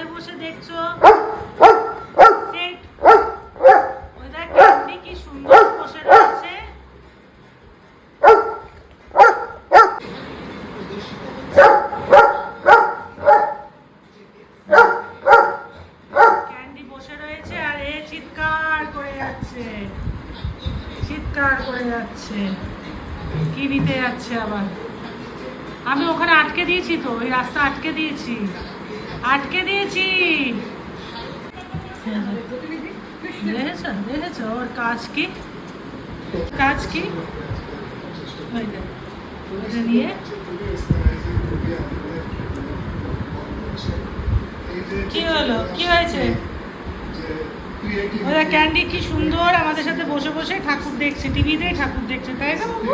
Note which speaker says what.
Speaker 1: ঘরে বসে দেখছো। ওই দেখ ক্যান্ডি কি সুন্দর বসে রয়েছে। ক্যান্ডি বসে রয়েছে আর এ চিৎকার করে যাচ্ছে, চিৎকার করে যাচ্ছে, কি নিতে যাচ্ছে আবার। আমি ওখানে আটকে দিয়েছি, তো ওই রাস্তা আটকে দিয়েছি, আটকে দিয়েছি। দেখেছ দেখেছ ওর কাজ কি, কাজ কি। নিয়ে কি হলো, কি হয়েছে? ওরা ক্যান্ডি কি সুন্দর আমাদের সাথে বসে বসে ঠাকুর দেখছে, টিভিতে ঠাকুর দেখছে, তাই না বাবু?